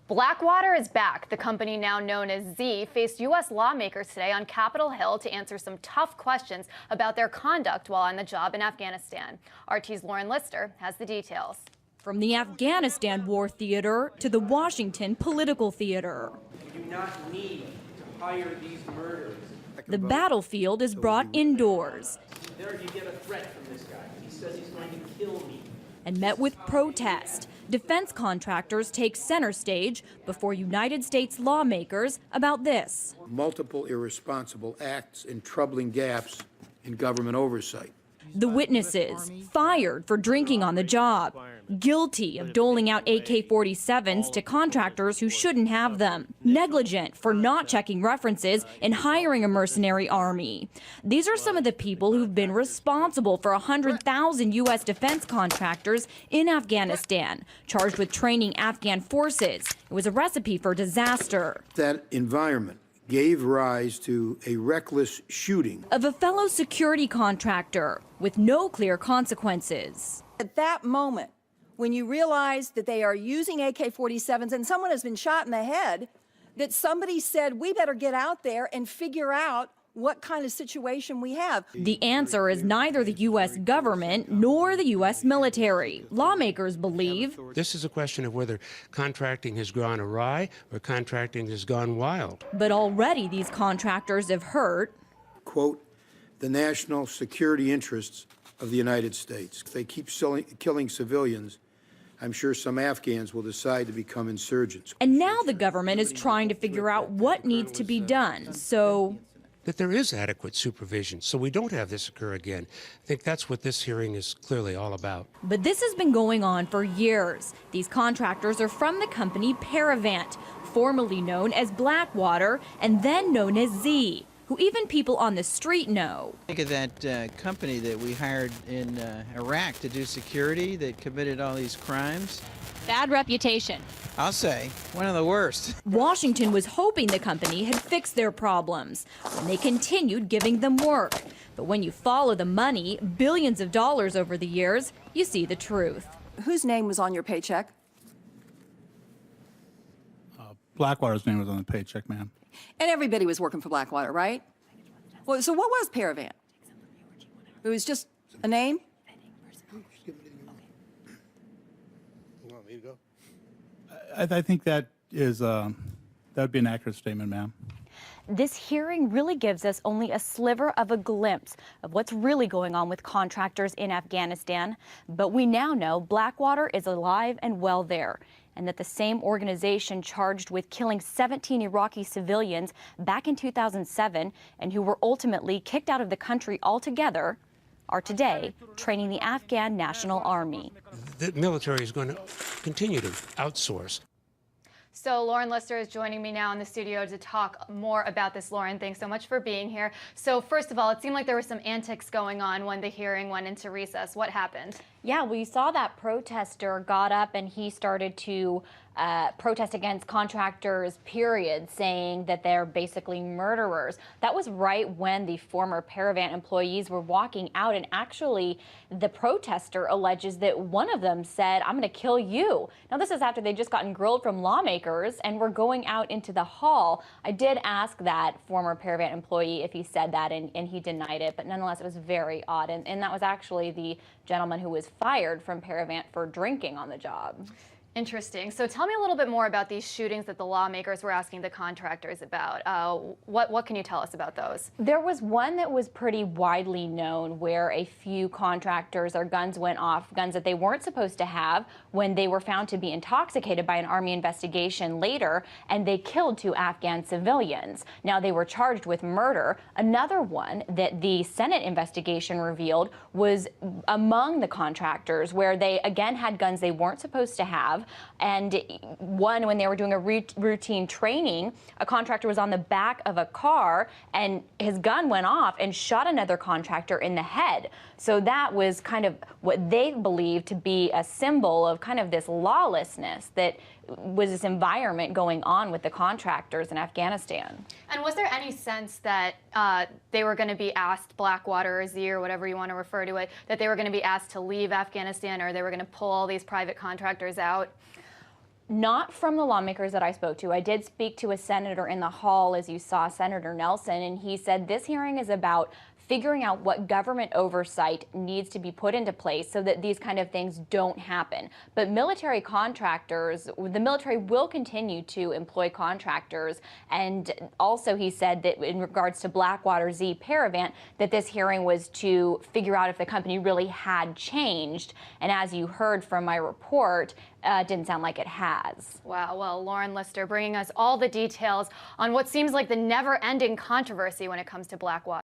Blackwater is back. The company, now known as Z, faced U.S. lawmakers today on Capitol Hill to answer some tough questions about their conduct while on the job in Afghanistan. RT's Lauren Lister has the details. From the Afghanistan war theater to the Washington political theater. We do not need to hire these murderers. The battlefield is brought indoors. There you get a threat from this guy. He says he's going to kill me. And met with protest. Defense contractors take center stage before United States lawmakers about this. Multiple irresponsible acts and troubling gaps in government oversight. The witnesses fired for drinking on the job, guilty of doling out AK-47s to contractors who shouldn't have them, negligent for not checking references and hiring a mercenary army. These are some of the people who've been responsible for 100,000 U.S. defense contractors in Afghanistan, charged with training Afghan forces. It was a recipe for disaster. That environment gave rise to a reckless shooting of a fellow security contractor with no clear consequences. At that moment, when you realize that they are using AK-47s and someone has been shot in the head, that somebody said, we better get out there and figure out what kind of situation we have. The answer is neither the U.S. government nor the U.S. military. Lawmakers believe this is a question of whether contracting has gone awry or contracting has gone wild. But already these contractors have hurt, quote, the national security interests of the United States. If they keep killing civilians, I'm sure some Afghans will decide to become insurgents. And now the government is trying to figure out what needs to be done. So that there is adequate supervision so we don't have this occur again. I think that's what this hearing is clearly all about. But this has been going on for years. These contractors are from the company Paravant, formerly known as Blackwater and then known as Z, who even people on the street know. Think of that company that we hired in Iraq to do security that committed all these crimes. Bad reputation. I'll say, one of the worst. Washington was hoping the company had fixed their problems, and they continued giving them work. But when you follow the money, billions of dollars over the years, you see the truth. Whose name was on your paycheck? Blackwater's name was on the paycheck, ma'am. And everybody was working for Blackwater, right? Well, so what was Paravant? It was just a name? I think that is that would be an accurate statement, ma'am. This hearing really gives us only a sliver of a glimpse of what's really going on with contractors in Afghanistan. But we now know Blackwater is alive and well there, and that the same organization charged with killing 17 Iraqi civilians back in 2007 and who were ultimately kicked out of the country altogether are today training the Afghan National Army. The military is going to continue to outsource. So Lauren Lister is joining me now in the studio to talk more about this. Lauren, thanks so much for being here. So first of all, it seemed like there were some antics going on when the hearing went into recess. What happened? Yeah, we saw that protester got up and he started to protest against contractors, period, saying that they're basically murderers. That was right when the former Paravant employees were walking out, and actually the protester alleges that one of them said, I'm going to kill you. Now this is after they'd just gotten grilled from lawmakers and were going out into the hall. I did ask that former Paravant employee if he said that, and he denied it, but nonetheless it was very odd, and that was actually the gentleman who was fired from Paravant for drinking on the job. Interesting. So tell me a little bit more about these shootings that the lawmakers were asking the contractors about. What can you tell us about those? There was one that was pretty widely known where a few contractors, their guns went off, guns that they weren't supposed to have, when they were found to be intoxicated by an Army investigation later, and they killed 2 Afghan civilians. Now they were charged with murder. Another one that the Senate investigation revealed was among the contractors where they again had guns they weren't supposed to have. And one, when they were doing a routine training, a contractor was on the back of a car and his gun went off and shot another contractor in the head. So that was kind of what they believed to be a symbol of kind of this lawlessness that was this environment going on with the contractors in Afghanistan. And was there any sense that they were going to be asked, Blackwater or Z or whatever you want to refer to it, that they were going to be asked to leave Afghanistan, or they were going to pull all these private contractors out? Not from the lawmakers that I spoke to. I did speak to a senator in the hall, as you saw, Senator Nelson, and he said this hearing is about figuring out what government oversight needs to be put into place so that these kind of things don't happen. But military contractors, the military will continue to employ contractors. And also he said that in regards to Blackwater Z Paravant, that this hearing was to figure out if the company really had changed. And as you heard from my report, didn't sound like it has. Wow. Well, Lauren Lister bringing us all the details on what seems like the never-ending controversy when it comes to Blackwater.